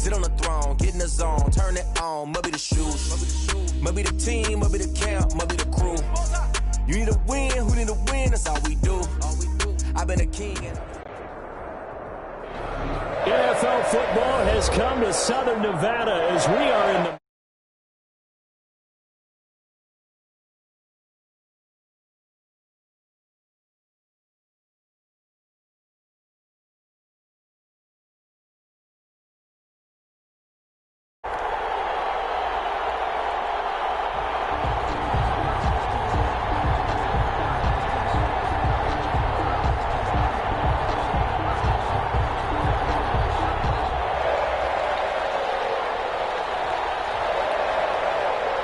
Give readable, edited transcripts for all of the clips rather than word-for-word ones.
Sit on the throne, get in the zone, turn it on. Must be the shoes, must be the team, must be the camp, must be the crew. You need a win, who need a win? That's all we do. I've been a king. NFL football has come to Southern Nevada as we are in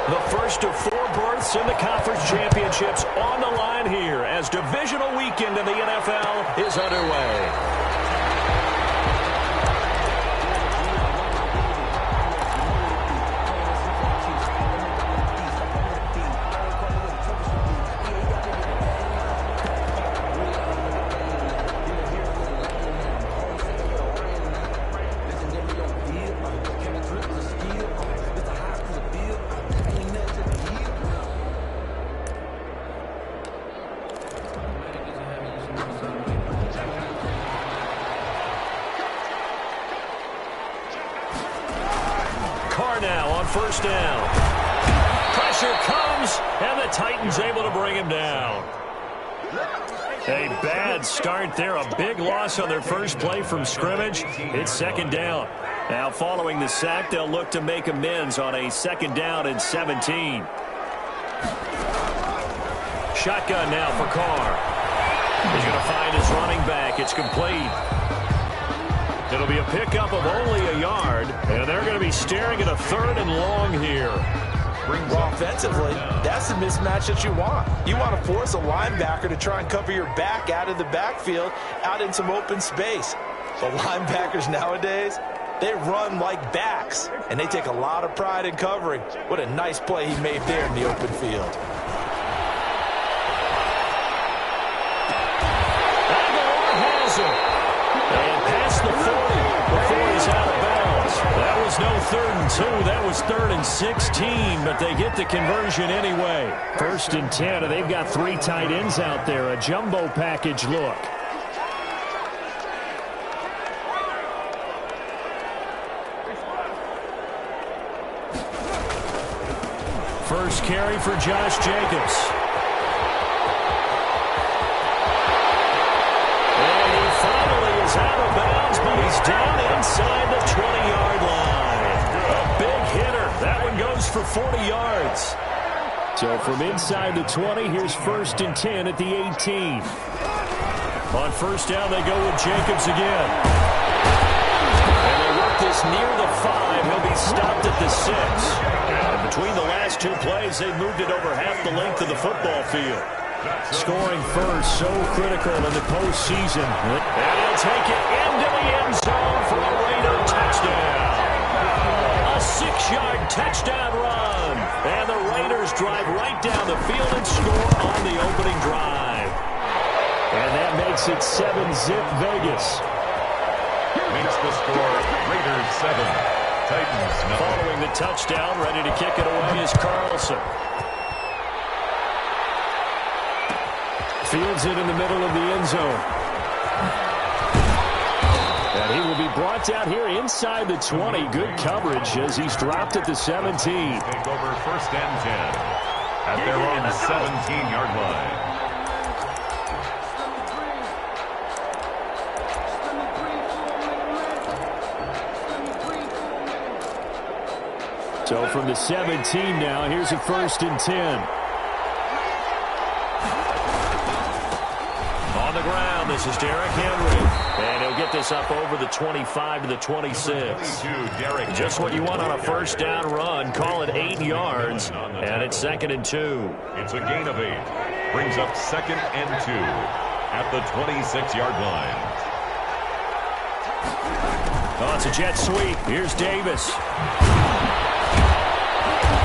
the first of 4 berths in the conference championships on the line here as divisional weekend in the NFL is underway. Now on first down. Pressure comes, and the Titans able to bring him down. A bad start there. A big loss on their first play from scrimmage. It's second down. Now following the sack, they'll look to make amends on a second down and 17. Shotgun now for Carr. He's going to find his running back. It's complete. It'll be a pickup of only a yard, and they're going to be staring at a 3rd and long here. Well, offensively, that's the mismatch that you want. You want to force a linebacker to try and cover your back out of the backfield, out in some open space. But linebackers nowadays, they run like backs, and they take a lot of pride in covering. What a nice play he made there in the open field. Aguilar has it. And past the 40 before he's out of bounds. That was no 3rd and 2. That was 3rd and 16, but they get the conversion anyway. 1st and 10, and they've got 3 tight ends out there. A jumbo package look. First carry for Josh Jacobs. Out of bounds, but he's down inside the 20-yard line. A big hitter. That one goes for 40 yards. So from inside the 20, here's 1st and 10 at the 18. On first down, they go with Jacobs again. And they work this near the 5. He'll be stopped at the 6. And between the last 2 plays, they moved it over half the length of the football field. Scoring first, so critical in the postseason. And he'll take it into the end zone for a Raider touchdown. A 6-yard touchdown run. And the Raiders drive right down the field and score on the opening drive. And that makes it 7-zip Vegas. Makes the score Raiders 7. Titans 9. Following the touchdown, ready to kick it away is Carlson. Fields it in the middle of the end zone. And he will be brought down here inside the 20. Good coverage as he's dropped at the 17. Take over 1st and 10 at their own 17-yard line. So from the 17 now, here's a 1st and 10. Ground. This is Derrick Henry. And he'll get this up over the 25 to the 26. Just what you want on a first down run. Call it 8 yards. And it's 2nd and 2. It's a gain of 8. Brings up 2nd and 2 at the 26-yard line. Oh, it's a jet sweep. Here's Davis.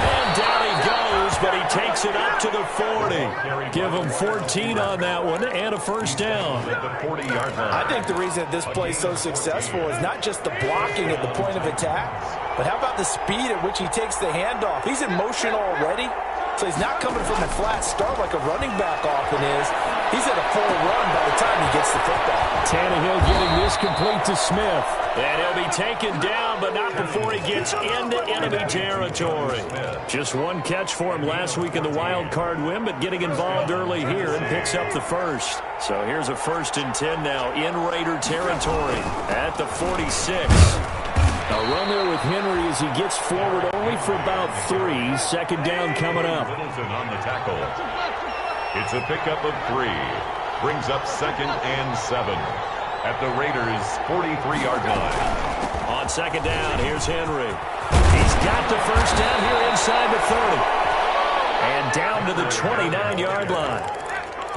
And down he goes, but he takes it up to the 40. Give him 14 on that one and a first down. I think the reason this play is so successful is not just the blocking at the point of attack, but how about the speed at which he takes the handoff? He's in motion already, so he's not coming from a flat start like a running back often is. He's at a full run by the time he gets the football. Tannehill getting this complete to Smith. And he'll be taken down, but not before he gets into enemy territory. Just one catch for him last week in the wild card win, but getting involved early here and picks up the first. So here's a 1st and 10 now in Raider territory at the 46. A run there with Henry as he gets forward only for about 3. 2nd down coming up. Littleton on the tackle. It's a pickup of 3. Brings up 2nd and 7 at the Raiders' 43-yard line. On 2nd down, here's Henry. He's got the first down here inside the 30. And down to the 29-yard line.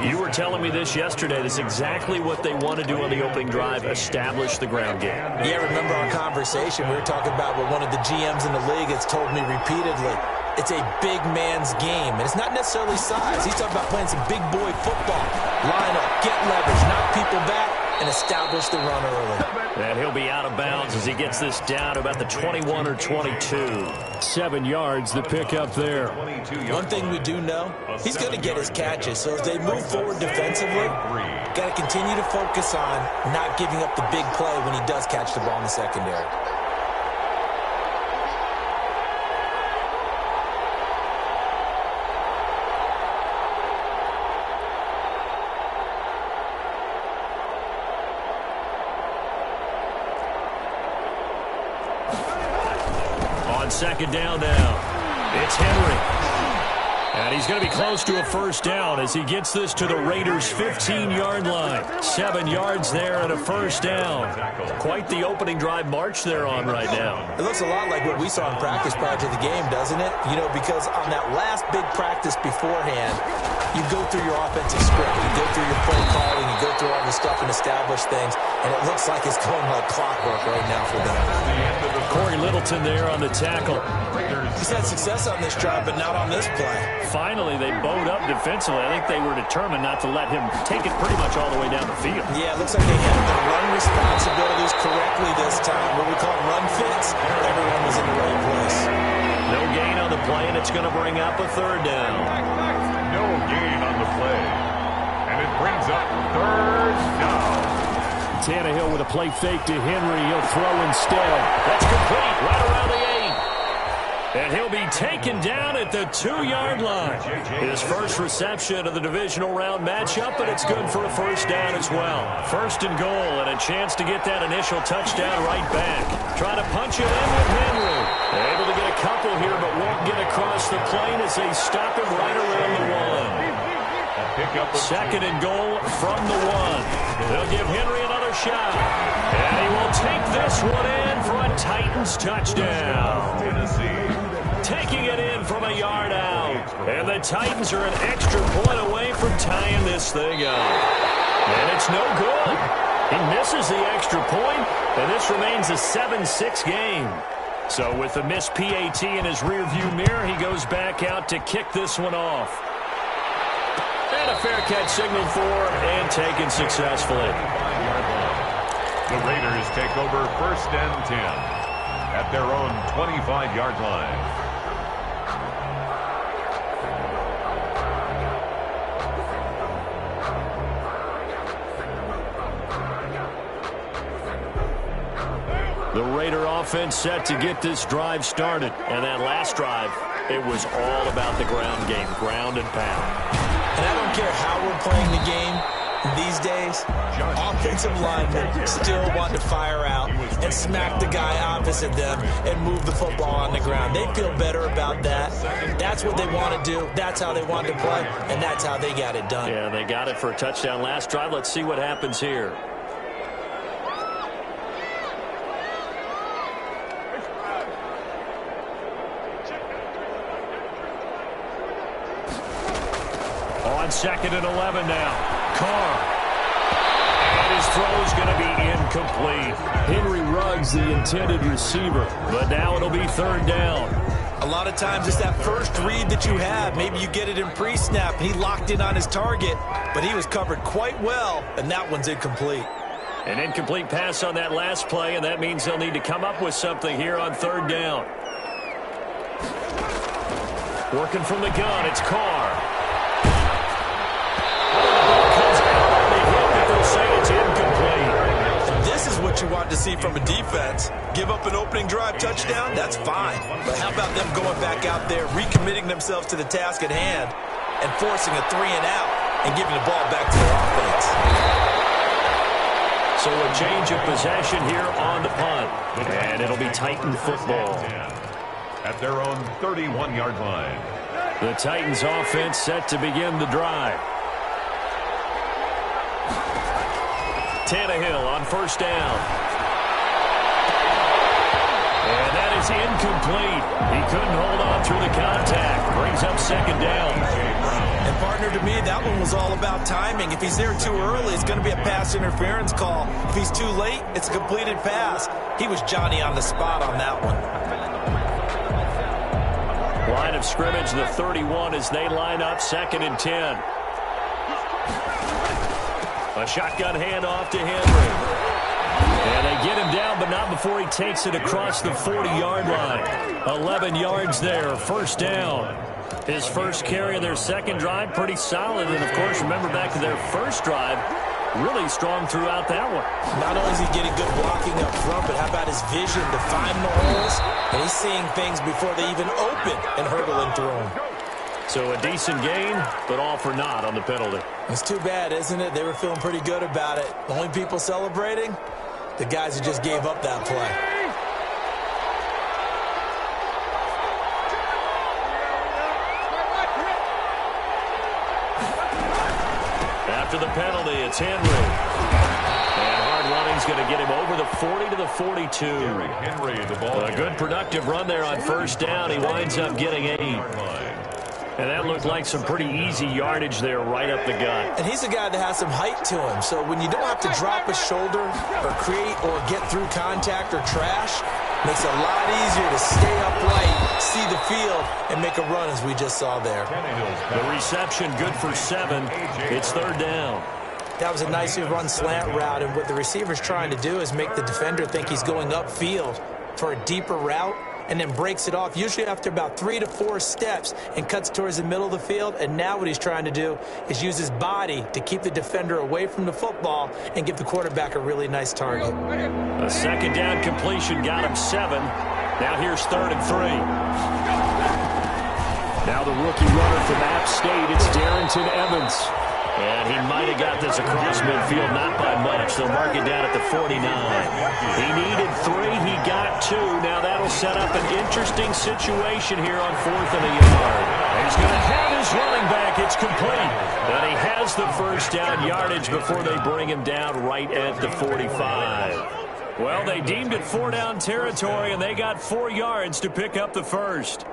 You were telling me this yesterday. This is exactly what they want to do on the opening drive, establish the ground game. Yeah, remember our conversation? We were talking about what one of the GMs in the league has told me repeatedly. It's a big man's game, and it's not necessarily size. He's talking about playing some big boy football. Line up, get leverage, knock people back, and establish the run early. And he'll be out of bounds as he gets this down to about the 21 or 22. 7 yards, the pickup there. One thing we do know, he's going to get his catches. So as they move forward defensively, got to continue to focus on not giving up the big play when he does catch the ball in the secondary. On 2nd down now, it's Henry. And he's going to be close to a first down as he gets this to the Raiders' 15-yard line. 7 yards there and a first down. Quite the opening drive march they're on right now. It looks a lot like what we saw in practice prior to the game, doesn't it? You know, because on that last big practice beforehand, you go through your offensive script, you go through your play calling, you go through all the stuff and establish things, and it looks like it's going like clockwork right now for them. Corey Littleton there on the tackle. He's had success on this drive, but not on this play. Finally, they bowed up defensively. I think they were determined not to let him take it pretty much all the way down the field. Yeah, it looks like they handled their run responsibilities correctly this time. What we call run fits, everyone was in the right place. No gain on the play, and it's going to bring up a 3rd down. No gain on the play. And it brings up 3rd down. Tannehill with a play fake to Henry. He'll throw instead. That's complete right around the 8. And he'll be taken down at the 2-yard line. His first reception of the divisional round matchup, but it's good for a first down as well. 1st and goal, and a chance to get that initial touchdown right back. Trying to punch it in with Henry. Able to get a couple here, but won't get across the plane as they stop him right around the 1. 2nd and goal from the 1. They'll give Henry another shot. And he will take this one in for a Titans touchdown. Taking it in from a yard out. And the Titans are an extra point away from tying this thing up. And it's no good. He misses the extra point, and this remains a 7-6 game. So with the missed PAT in his rearview mirror, he goes back out to kick this one off. And a fair catch signaled for and taken successfully. The Raiders take over 1st and 10 at their own 25-yard line. The Raider offense set to get this drive started. And that last drive, it was all about the ground game, ground and pound. And I don't care how we're playing the game these days, offensive linemen still want to fire out and smack the guy opposite them and move the football on the ground. They feel better about that. That's what they want to do. That's how they want to play, and that's how they got it done. Yeah, they got it for a touchdown last drive. Let's see what happens here. On 2nd and 11 now. Carr. And his throw is going to be incomplete. Henry Ruggs, the intended receiver. But now it'll be 3rd down. A lot of times it's that first read that you have. Maybe you get it in pre-snap. He locked in on his target, but he was covered quite well, and that one's incomplete. An incomplete pass on that last play, and that means they'll need to come up with something here on third down. Working from the gun, it's Carr. Comes out on the hit, but they'll say it's incomplete. This is what you want to see from a defense. Give up an opening drive touchdown, that's fine. But how about them going back out there, recommitting themselves to the task at hand, and forcing a 3-and-out, and giving the ball back to their offense. So a change of possession here on the punt. And it'll be Titan football. At their own 31-yard line. The Titans offense set to begin the drive. Tannehill on first down. And that is incomplete. He couldn't hold on through the contact. Brings up second down. And partner, to me, that one was all about timing. If he's there too early, it's going to be a pass interference call. If he's too late, it's a completed pass. He was Johnny on the spot on that one. Line of scrimmage, the 31 as they line up, 2nd and 10. A shotgun handoff to Henry. And they get him down, but not before he takes it across the 40-yard line. 11 yards there, first down. His first carry of their second drive, pretty solid. And, of course, remember back to their first drive, really strong throughout that one. Not only is he getting good blocking up front, but how about his vision to find the holes? And he's seeing things before they even open and hurdling through them. So a decent gain, but all for naught on the penalty. It's too bad, isn't it? They were feeling pretty good about it. The only people celebrating, the guys who just gave up that play. After the penalty, it's Henry. And hard running's going to get him over the 40 to the 42. Henry, the ball. A good productive run there on first down. He winds up getting 8. And that looked like some pretty easy yardage there right up the gut. And he's a guy that has some height to him. So when you don't have to drop a shoulder or create or get through contact or trash, makes it a lot easier to stay upright, see the field, and make a run as we just saw there. The reception good for 7. It's third down. That was a nicely run slant route, and what the receiver's trying to do is make the defender think he's going upfield for a deeper route, and then breaks it off, usually after about 3 to 4 steps, and cuts towards the middle of the field. And now what he's trying to do is use his body to keep the defender away from the football and give the quarterback a really nice target. A second down completion got him 7. Now here's 3rd and 3. Now the rookie runner from App State, it's Darrington Evans. And he might have got this across midfield, not by much. They'll mark it down at the 49. He needed 3. He got 2. Now that'll set up an interesting situation here on 4th and a yard. He's going to have his running back. It's complete. And he has the first down yardage before they bring him down right at the 45. Well, they deemed it 4-down territory, and they got 4 yards to pick up the first.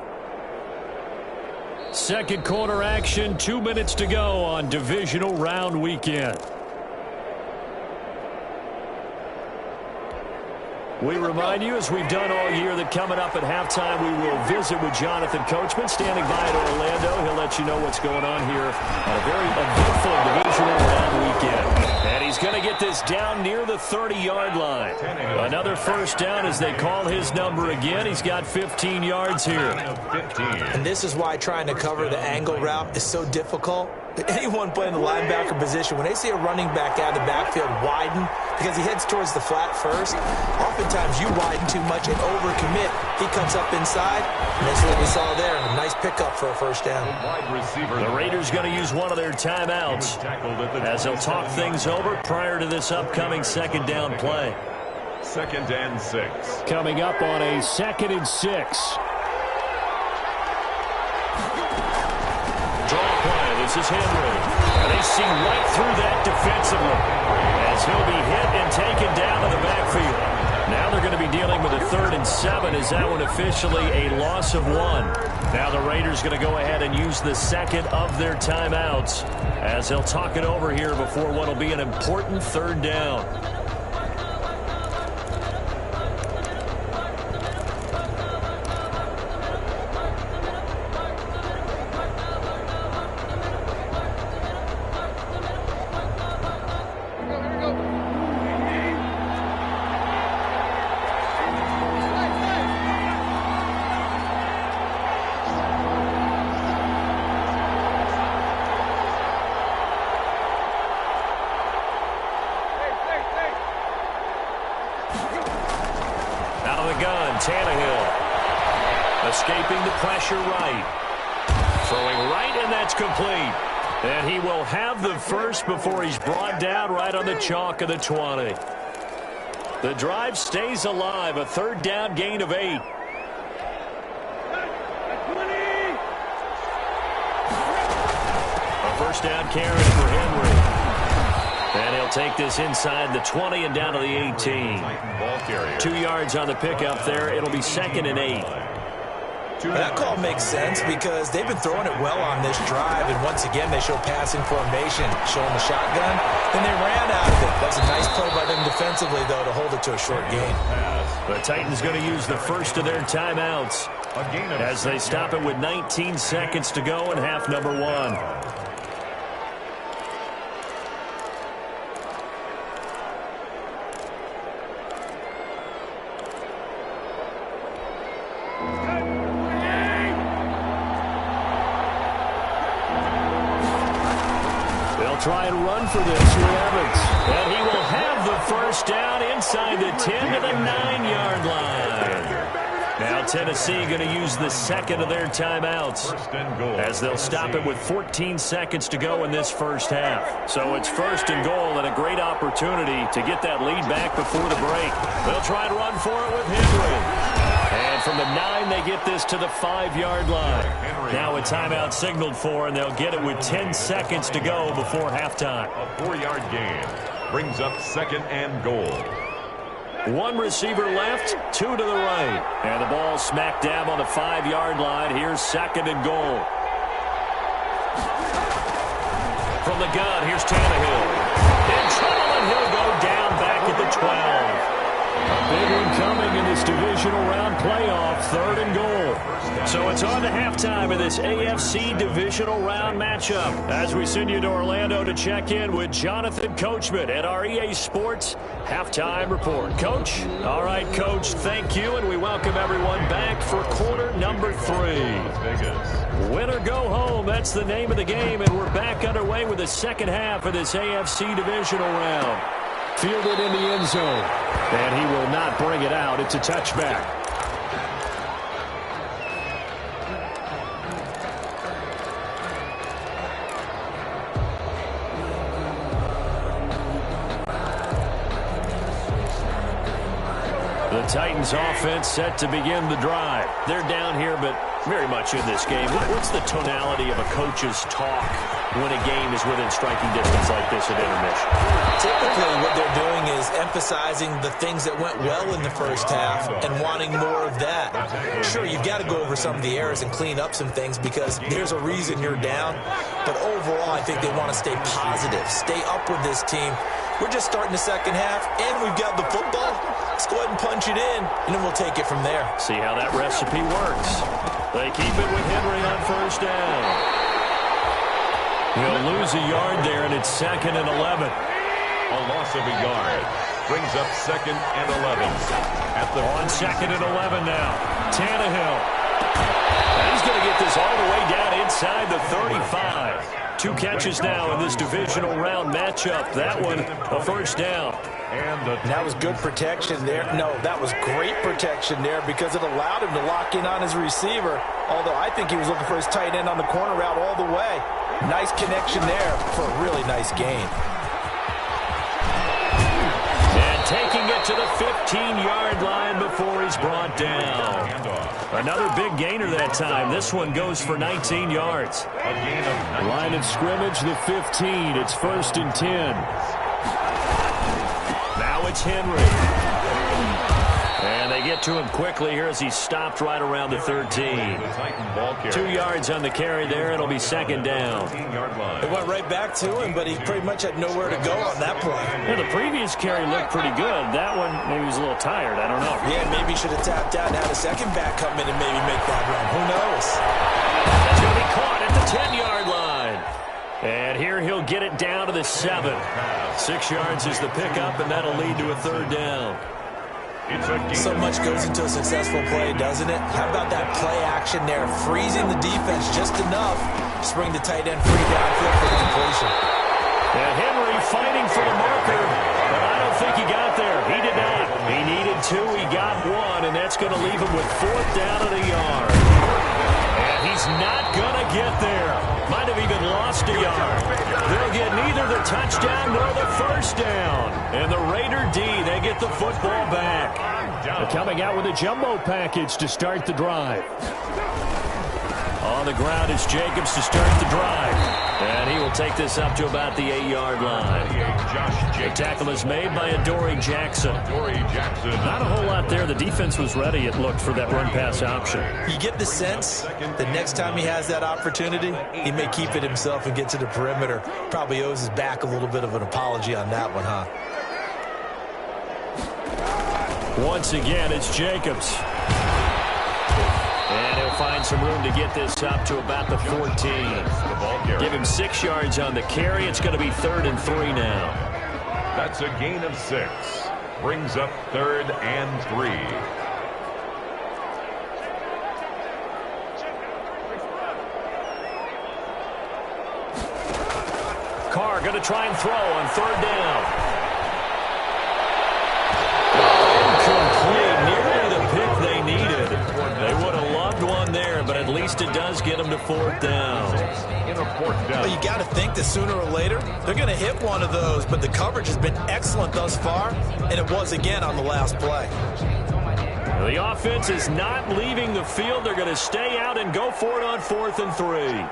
Second quarter action, 2 minutes to go on divisional round weekend. We remind you, as we've done all year, that coming up at halftime, we will visit with Jonathan Coachman, standing by at Orlando. He'll let you know what's going on here on a very eventful divisional round weekend. And he's going to get this down near the 30-yard line. Another first down as they call his number again. He's got 15 yards here. And this is why trying to cover the angle route is so difficult. Anyone playing the linebacker position, when they see a running back out of the backfield widen, because he heads towards the flat first, oftentimes you widen too much and overcommit. He comes up inside, and that's what we saw there. A nice pickup for a first down. The Raiders going to use one of their timeouts as they'll talk things over prior to this upcoming second down play. 2nd and 6. Coming up on a 2nd and 6. This is Henry. They see right through that defensively as he'll be hit and taken down to the backfield. Now they're going to be dealing with a 3rd and 7. Is that one officially a loss of 1? Now the Raiders going to go ahead and use the second of their timeouts as they'll talk it over here before what will be an important 3rd down. gun, Tannehill. Escaping the pressure right. Throwing right, and that's complete. And he will have the first before he's brought down right on the chalk of the 20. The drive stays alive, a third down gain of 8. A first down carry for Henry. And he'll take this inside the 20 and down to the 18. 2 yards on the pickup there. It'll be 2nd and 8. That call makes sense because they've been throwing it well on this drive, and once again they show passing formation, showing the shotgun, then they ran out of it. That's a nice play by them defensively, though, to hold it to a short gain. The Titans going to use the first of their timeouts as they stop it with 19 seconds to go in half number 1. Try and run for this for Evans. And he will have the first down inside the 10 to the 9-yard line. Now Tennessee going to use the second of their timeouts as they'll stop it with 14 seconds to go in this first half. So it's 1st and goal and a great opportunity to get that lead back before the break. They'll try and run for it with Henry. And from the 9, they get this to the 5-yard line. Now a timeout signaled for, and they'll get it with 10 seconds to go before halftime. A 4-yard gain brings up 2nd and goal. 1 receiver left, 2 to the right. And the ball smack dab on the 5-yard line. Here's 2nd and goal. From the gun, here's Tannehill. In trouble, and he'll go down back at the 12. A big one coming in this divisional round playoff, 3rd and goal. So it's on to halftime of this AFC divisional round matchup as we send you to Orlando to check in with Jonathan Coachman at our EA Sports Halftime Report. Coach? All right, Coach, thank you, and we welcome everyone back for quarter number 3. Win or go home, that's the name of the game, and we're back underway with the second half of this AFC divisional round. Fielded in the end zone. And he will not bring it out. It's a touchback. The Titans offense set to begin the drive. They're down here, but very much in this game. What's the tonality of a coach's talk when a game is within striking distance like this at intermission? Typically what they're doing is emphasizing the things that went well in the first half and wanting more of that. Sure, you've got to go over some of the errors and clean up some things because there's a reason you're down. But overall, I think they want to stay positive, stay up with this team. We're just starting the second half, and we've got the football. Let's go ahead and punch it in, and then we'll take it from there. See how that recipe works. They keep it with Henry on first down. He'll lose a yard there, and it's 2nd and 11. A loss of a yard brings up 2nd and 11. On 2nd and 11 now. Tannehill. And he's going to get this all the way down inside the 35. 2 catches now in this divisional round matchup. That one, a first down. And that was good protection there. No, that was great protection there because it allowed him to lock in on his receiver. Although I think he was looking for his tight end on the corner route all the way. Nice connection there for a really nice gain. And taking it to the 15-yard line before he's brought down. Another big gainer that time. This one goes for 19 yards. Line of scrimmage, the 15. It's 1st and 10. Now it's Henry. And they get to him quickly here as he stopped right around the 13. 2 yards on the carry there. It'll be 2nd down. It went right back to him, but he pretty much had nowhere to go on that play. Yeah, the previous carry looked pretty good. That one, maybe he was a little tired. I don't know. Yeah, maybe he should have tapped out and had a second back come in and maybe make that run. Who knows? That's going to be caught at the 10-yard line. And here he'll get it down to the 7. 6 yards is the pickup, and that'll lead to a 3rd down. So much goes into a successful play, doesn't it? How about that play action there, freezing the defense just enough to bring the tight end free downfield for the completion. And Henry fighting for the marker, but I don't think he got there. He did not. He needed 2, he got 1, and that's going to leave him with 4th down at a yard. And he's not going to get there. Might have even lost a yard. They'll get neither the touchdown nor the first down. And the Raider D, they get the football back. They're coming out with a jumbo package to start the drive. On the ground is Jacobs to start the drive. And he will take this up to about the 8-yard line. The tackle is made by Adoree Jackson. Not a whole lot there. The defense was ready, it looked, for that run-pass option. You get the sense that next time he has that opportunity, he may keep it himself and get to the perimeter. Probably owes his back a little bit of an apology on that one, huh? Once again, it's Jacobs. And he'll find some room to get this up to about the 14. Give him 6 yards on the carry. It's going to be 3rd and 3 now. That's a gain of 6. Brings up 3rd and 3. Carr going to try and throw on 3rd down. Incomplete. Nearly the pick they needed. They would have loved one there, but at least it does get them to 4th down. Well, you got to think that sooner or later they're going to hit one of those, but the coverage has been excellent thus far, and it was again on the last play. The offense is not leaving the field. They're going to stay out and go for it on 4th and 3.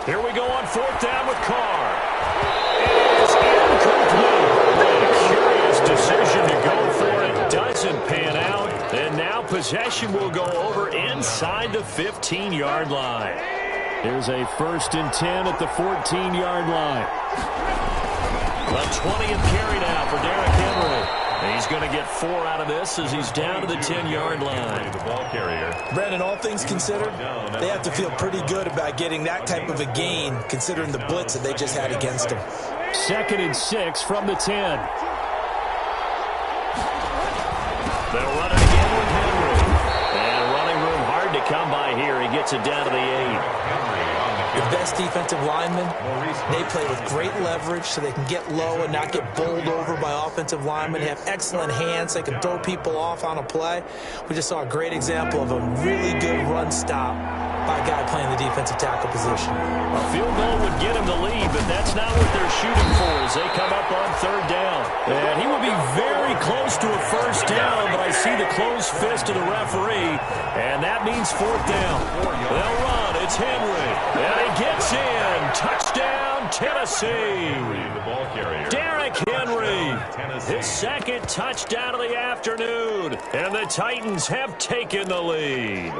Here we go on 4th down with Carr. It is incomplete. A curious decision to go for it. Doesn't pan out. And now possession will go over inside the 15-yard line. Here's a 1st and 10 at the 14-yard line. The 20th carry now for Derrick Henry. He's going to get 4 out of this as he's down to the 10-yard line. The ball carrier. Brandon, all things considered, they have to feel pretty good about getting that type of a gain, considering the blitz that they just had against them. 2nd and 6 from the 10. They'll run it again with Henry. And running room hard to come by here. He gets it down to the 8. The best defensive linemen, they play with great leverage so they can get low and not get bowled over by offensive linemen. They have excellent hands. They can throw people off on a play. We just saw a great example of a really good run stop by a guy playing the defensive tackle position. A field goal would get him the lead, but that's not what they're shooting for as they come up on 3rd down. And he will be very close to a 1st down, but I see the closed fist of the referee, and that means 4th down. They'll run. It's Henry. And he gets in. Touchdown, Tennessee. The ball carrier. Derrick Henry. His 2nd touchdown of the afternoon. And the Titans have taken the lead.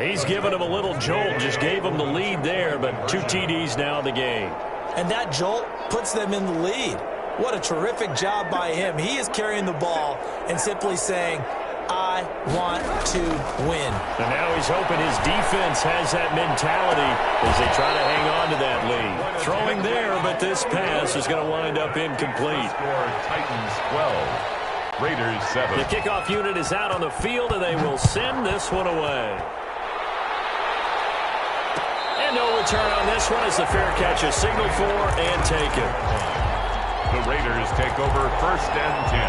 He's given him a little jolt, just gave him the lead there, but 2 TDs now in the game. And that jolt puts them in the lead. What a terrific job by him. He is carrying the ball and simply saying, I want to win. And now he's hoping his defense has that mentality as they try to hang on to that lead. Throwing there, but this pass is going to wind up incomplete. Score Titans 12. Raiders 7. The kickoff unit is out on the field, and they will send this one away. And no return on this one as the fair catch is signaled for and taken. The Raiders take over 1st and 10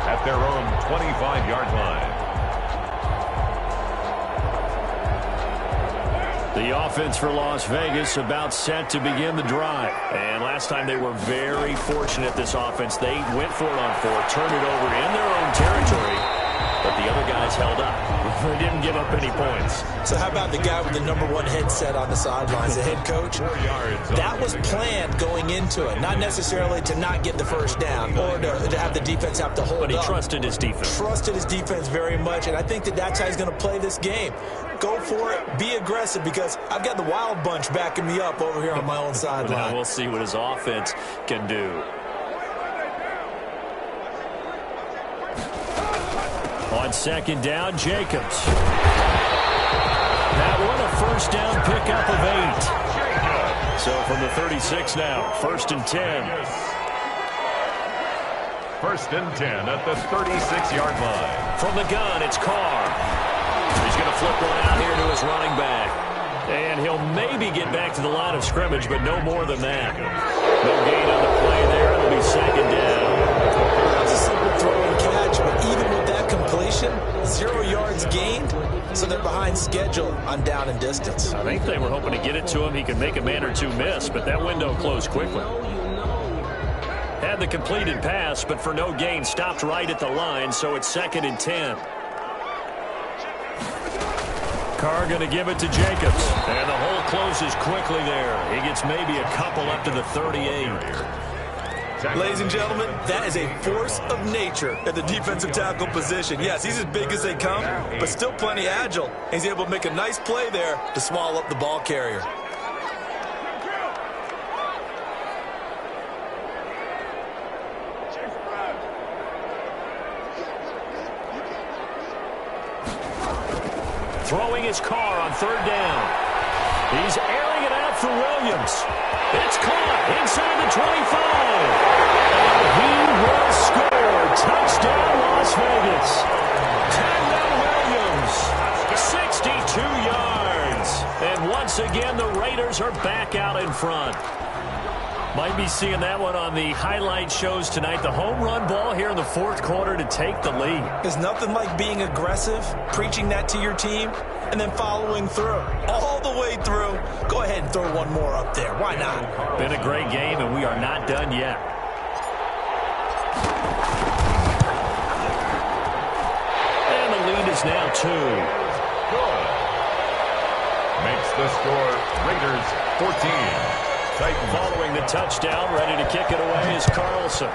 at their own 25-yard line. The offense for Las Vegas about set to begin the drive. And last time they were very fortunate, this offense. They went for it on 4, turned it over in their own territory, but the other guys held up. They didn't give up any points. So how about the guy with the #1 headset on the sidelines, the head coach? That was planned going into it, not necessarily to not get the 1st down or to have the defense have to hold up. But he trusted his defense. Trusted his defense very much, and I think that that's how he's going to play this game. Go for it, be aggressive, because I've got the wild bunch backing me up over here on my own sideline. Now we'll see what his offense can do. On 2nd down, Jacobs. That one a 1st down pickup of 8. So from the 36 now, 1st and 10. 1st and 10 at the 36-yard line. From the gun, it's Carr. flip one out here to his running back. And he'll maybe get back to the line of scrimmage, but no more than that. No gain on the play there. It'll be second down. It's a simple throw and catch, but even with that completion, 0 yards gained, so they're behind schedule on down and distance. I think they were hoping to get it to him. He could make a man or two miss, but that window closed quickly. Had the completed pass, but for no gain, stopped right at the line, so it's 2nd and 10. Carr going to give it to Jacobs. And the hole closes quickly there. He gets maybe a couple up to the 38. Ladies and gentlemen, that is a force of nature at the defensive tackle position. Yes, he's as big as they come, but still plenty agile. He's able to make a nice play there to swallow up the ball carrier. Throwing his Carr on 3rd down. He's airing it out for Williams. It's caught inside the 25. And he will score. Touchdown, Las Vegas. 10 Williams. 62 yards. And once again, the Raiders are back out in front. Might be seeing that one on the highlight shows tonight. The home run ball here in the 4th quarter to take the lead. There's nothing like being aggressive, preaching that to your team, and then following through. All the way through. Go ahead and throw one more up there. Why not? Been a great game, and we are not done yet. And the lead is now 2. Good. Makes the score Raiders 14. Titans. Following the touchdown, ready to kick it away is Carlson.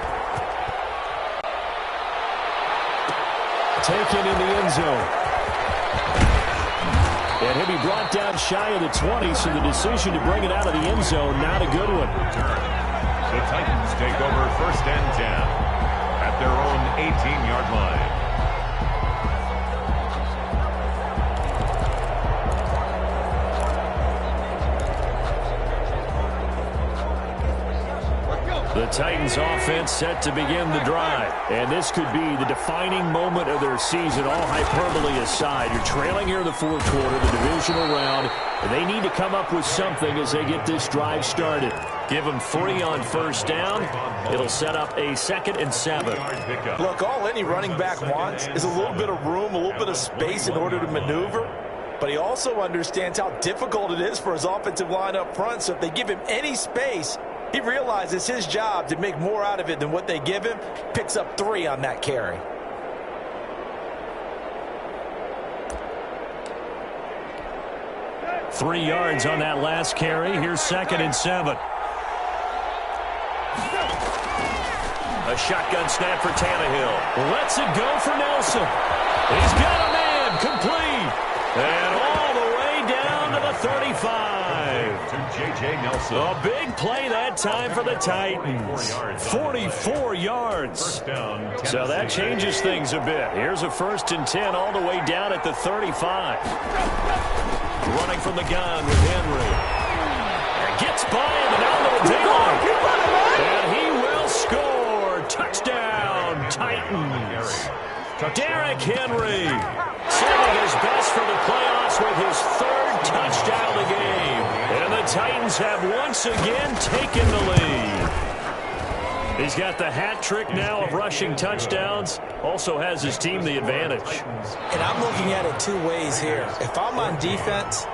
Taken in the end zone. And he'll be brought down shy of the 20, so the decision to bring it out of the end zone, not a good one. The Titans take over 1st and 10 at their own 18-yard line. The Titans offense set to begin the drive. And this could be the defining moment of their season, all hyperbole aside. You're trailing here in the 4th quarter, the divisional round. And they need to come up with something as they get this drive started. Give them 3 on 1st down. It'll set up a 2nd and 7. Look, all any running back wants is a little bit of room, a little bit of space in order to maneuver. But he also understands how difficult it is for his offensive line up front. So if they give him any space, he realizes his job to make more out of it than what they give him. Picks up 3 on that carry. Three yards on that last carry. Here's 2nd and 7. A shotgun snap for Tannehill. Lets it go for Nelson. He's got a man complete. And all the way down to the 35. To J.J. Nelson. A big play that time for the Titans. 44 yards. So that changes things a bit. Here's a 1st and 10 all the way down at the 35. Running from the gun with Henry. Gets by him and out of the daylight. And he will score. Touchdown, Titans. Derrick Henry saving his best for the playoffs with his 3rd touchdown of the game. And the Titans have once again taken the lead. He's got the hat trick now of rushing touchdowns. Also has his team the advantage. And I'm looking at it 2 ways here. If I'm on defense,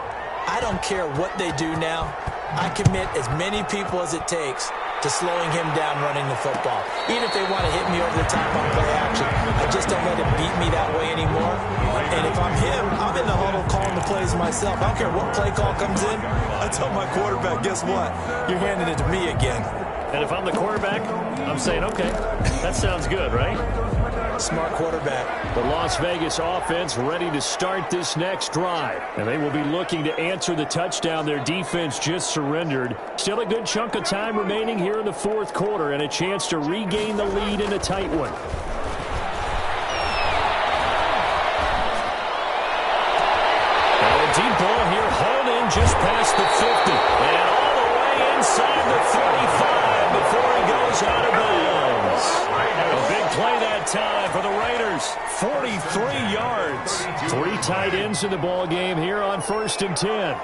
I don't care what they do now. I commit as many people as it takes to slowing him down running the football. Even if they want to hit me over the top on play action, I just don't let him beat me that way anymore. And if I'm him, I'm in the huddle calling the plays myself. I don't care what play call comes in. I tell my quarterback, guess what? You're handing it to me again. And if I'm the quarterback, I'm saying, okay, that sounds good, right? Smart quarterback. The Las Vegas offense ready to start this next drive. And they will be looking to answer the touchdown their defense just surrendered. Still a good chunk of time remaining here in the 4th quarter and a chance to regain the lead in a tight one. And a deep ball here hauled in just past the 50. And all the way inside the 35 before he goes out of bounds. A big play that time for the Raiders. 43 yards. 3 tight ends in the ball game here on 1st and 10.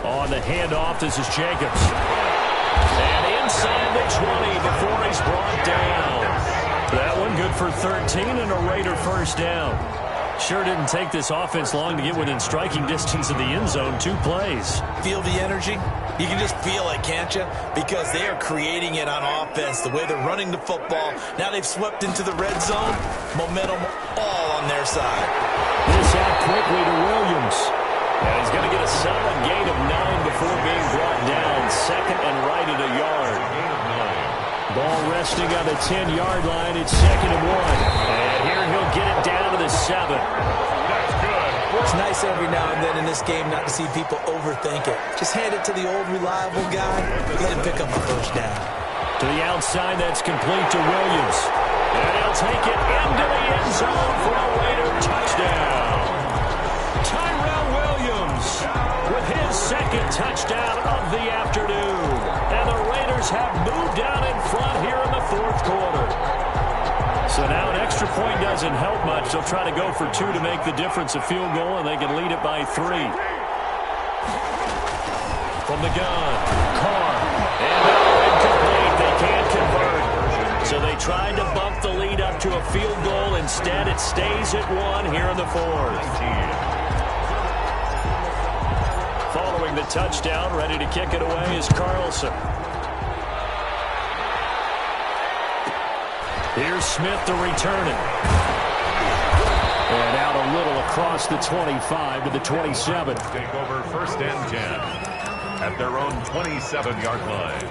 On the handoff, this is Jacobs. And inside the 20 before he's brought down. That one good for 13 and a Raider first down. Sure didn't take this offense long to get within striking distance of the end zone. 2 plays. Feel the energy? You can just feel it, can't you? Because they are creating it on offense, the way they're running the football. Now they've swept into the red zone. Momentum all on their side. This out quickly to Williams. And he's going to get a solid gain of 9 before being brought down. 2nd and right at a yard. Ball resting on the 10-yard line. It's 2nd and 1. And here he'll get it down to the 7. That's good. It's nice every now and then in this game not to see people overthink it. Just hand it to the old reliable guy. Let him pick up the first down. To the outside, that's complete to Williams. And he'll take it into the end zone for a Raider touchdown. Tyrell Williams with his 2nd touchdown of the afternoon. And the Raiders have moved down in front here in the 4th quarter. So now an extra point doesn't help much. They'll try to go for 2 to make the difference a field goal, and they can lead it by 3. From the gun, Carr. And incomplete. They can't convert. So they tried to bump the lead up to a field goal. Instead, it stays at 1 here in the 4th. Following the touchdown, ready to kick it away is Carlson. Here's Smith to return it. And out a little across the 25 to the 27. Take over 1st and 10 at their own 27-yard line.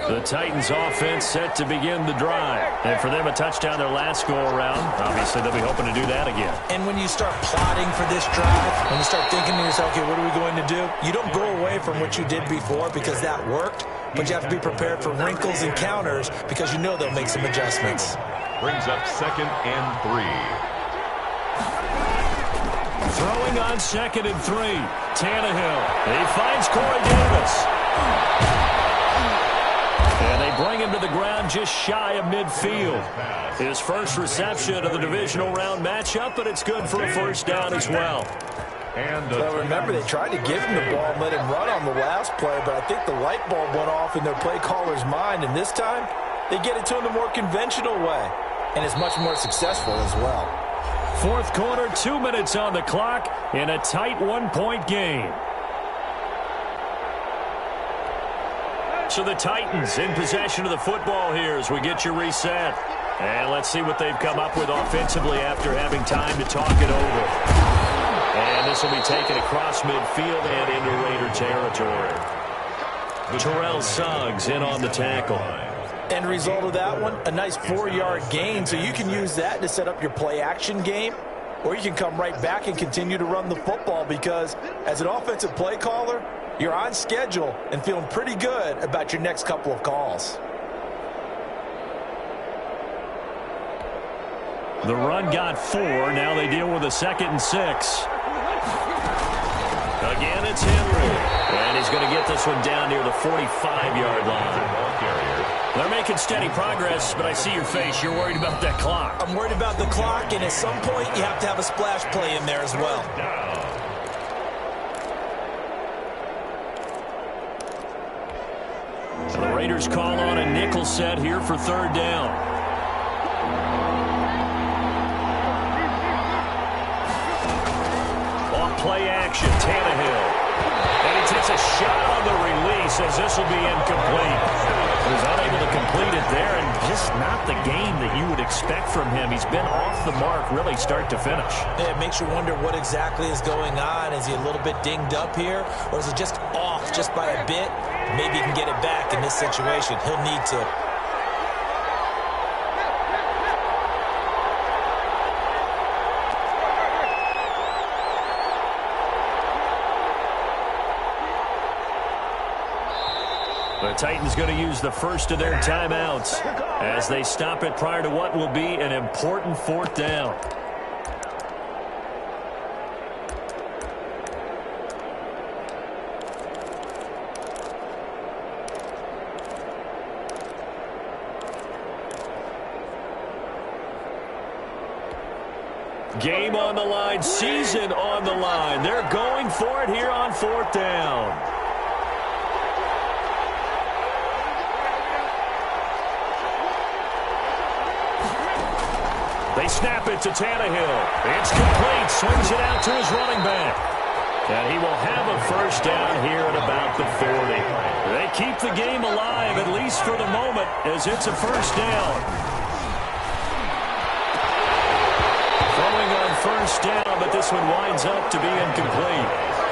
The Titans offense set to begin the drive. And for them, a touchdown their last go-around. Obviously, they'll be hoping to do that again. And when you start plotting for this drive, when you start thinking to yourself, okay, what are we going to do? You don't go away from what you did before because that worked, but you have to be prepared for wrinkles and counters because you know they'll make some adjustments. Brings up 2nd and 3. Throwing on 2nd and 3. Tannehill. He finds Corey Davis. And they bring him to the ground just shy of midfield. His first reception of the divisional round matchup, but it's good for a first down as well. Well, remember, they tried to give him the ball and let him run on the last play, but I think the light bulb went off in their play caller's mind, and this time they get it to him the more conventional way, and it's much more successful as well. 4th quarter, 2 minutes on the clock in a tight 1-point game. So the Titans in possession of the football here as we get you reset. And let's see what they've come up with offensively after having time to talk it over. And this will be taken across midfield and into Raider territory. Terrell Suggs in on the tackle. End result of that one, a nice 4-yard gain, so you can use that to set up your play-action game, or you can come right back and continue to run the football because as an offensive play caller, you're on schedule and feeling pretty good about your next couple of calls. The run got 4. Now they deal with a 2nd and 6. Again, it's Henry. And he's going to get this one down near the 45-yard line. They're making steady progress, but I see your face. You're worried about that clock. I'm worried about the clock, and at some point, you have to have a splash play in there as well. So the Raiders call on a nickel set here for 3rd down. Off play action, Tannehill. And he takes a shot on the release as this will be incomplete. He was unable to complete it there, and just not the game that you would expect from him. He's been off the mark really start to finish. Yeah, it makes you wonder what exactly is going on. Is he a little bit dinged up here, or is he just off just by a bit? Maybe he can get it back in this situation. He'll need to. The Titans going to use the first of their timeouts as they stop it prior to what will be an important fourth down. Game on the line, season on the line. They're going for it here on fourth down. They snap it to Tannehill. It's complete. Swings it out to his running back. And he will have a first down here at about the 40. They keep the game alive, at least for the moment, as it's a first down. First down, but this one winds up to be incomplete.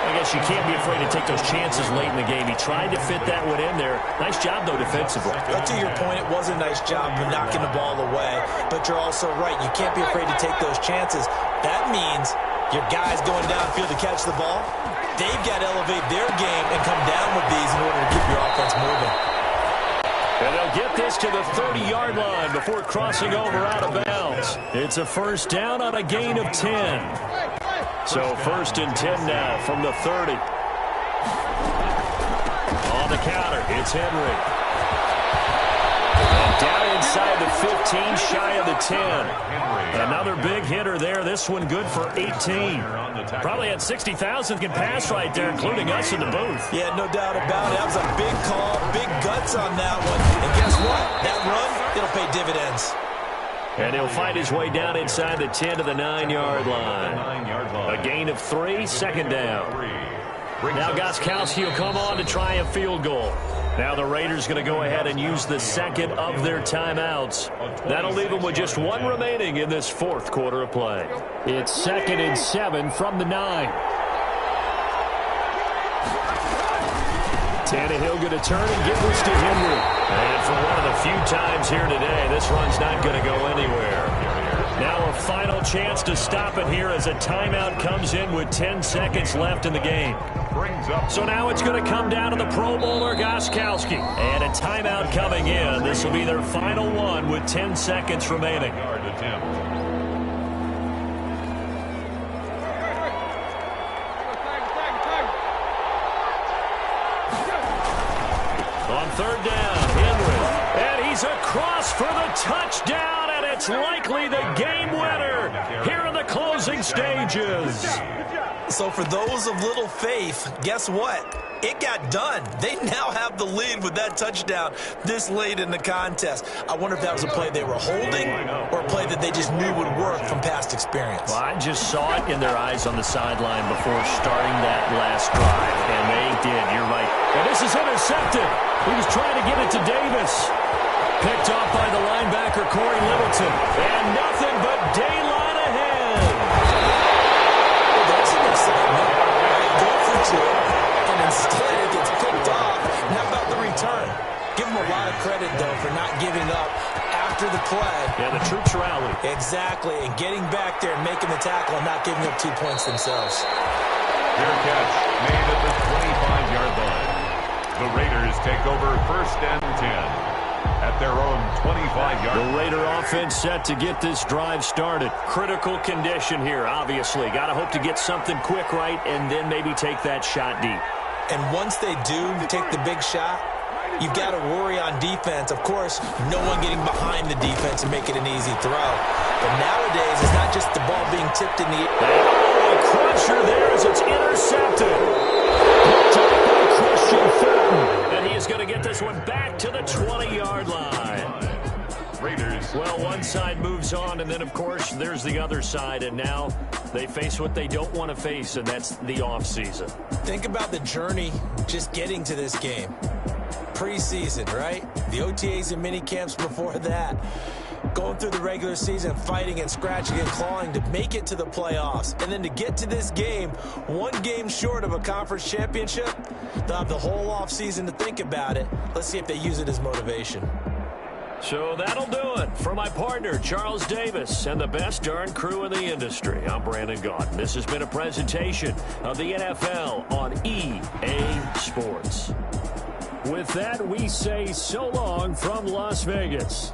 I guess you can't be afraid to take those chances late in the game. He tried to fit that one in there. Nice job, though, defensively. But to your point, it was a nice job of knocking the ball away. But you're also right. You can't be afraid to take those chances. That means your guys going downfield to catch the ball, they've got to elevate their game and come down with these in order to keep your offense moving. And they'll get this to the 30-yard line before crossing over out of bounds. It's a first down on a gain of 10. So first and 10 now from the 30. On the counter, it's Henry. And down inside the 15, shy of the 10. Another big hitter there. This one good for 18. Probably had 60,000 can pass right there, including us in the booth. Yeah, no doubt about it. That was a big call, big guts on that one. And guess what? That run, it'll pay dividends. And he'll find his way down inside the 10 to the 9-yard line. A gain of 3, second down. Now Gostkowski will come on to try a field goal. Now the Raiders going to go ahead and use the second of their timeouts. That'll leave them with just one remaining in this fourth quarter of play. It's 2nd and 7 from the 9. Tannehill going to turn and give this to Henry. And for one of the few times here today, this run's not going to go anywhere. Now a final chance to stop it here as a timeout comes in with 10 seconds left in the game. So now it's going to come down to the Pro Bowler Gostkowski. And a timeout coming in. This will be their final one with 10 seconds remaining. On third down, Henry. And he's across for the touchdown. And it's likely the game winner here in the closing stages. So for those of little faith, guess what? It got done. They now have the lead with that touchdown this late in the contest. I wonder if that was a play they were holding or a play that they just knew would work from past experience. Well, I just saw it in their eyes on the sideline before starting that last drive, and they did. You're right. And this is intercepted. He was trying to get it to Davis. Picked off by the linebacker, Corey Littleton. And nothing but daylight ahead. Well, that's an excitement. Go for two. And instead it gets picked off. And how about the return? Give them a lot of credit, though, for not giving up after the play. Yeah, the troops rallied. Exactly. And getting back there and making the tackle and not giving up 2 points themselves. Fair catch made at the 25-yard line. The Raiders take over 1st and 10. At their own 25-yard. The Raider offense set to get this drive started. Critical condition here, obviously. Got to hope to get something quick right and then maybe take that shot deep. And once they do take the big shot, you've got to worry on defense. Of course, no one getting behind the defense and make it an easy throw. But nowadays, it's not just the ball being tipped in the air. Oh, a crusher there as it's intercepted. Picked up by Christian Fulton. And he is going to get this one back to the 20-yard line. Raiders. Well, one side moves on, and then, of course, there's the other side. And now they face what they don't want to face, and that's the offseason. Think about the journey just getting to this game. Preseason, right? The OTAs and mini camps before that. Going through the regular season, fighting and scratching and clawing to make it to the playoffs. And then to get to this game, one game short of a conference championship, they'll have the whole offseason to think about it. Let's see if they use it as motivation. So that'll do it for my partner, Charles Davis, and the best darn crew in the industry. I'm Brandon Gaudin. This has been a presentation of the NFL on EA Sports. With with that, we say so long from Las Vegas.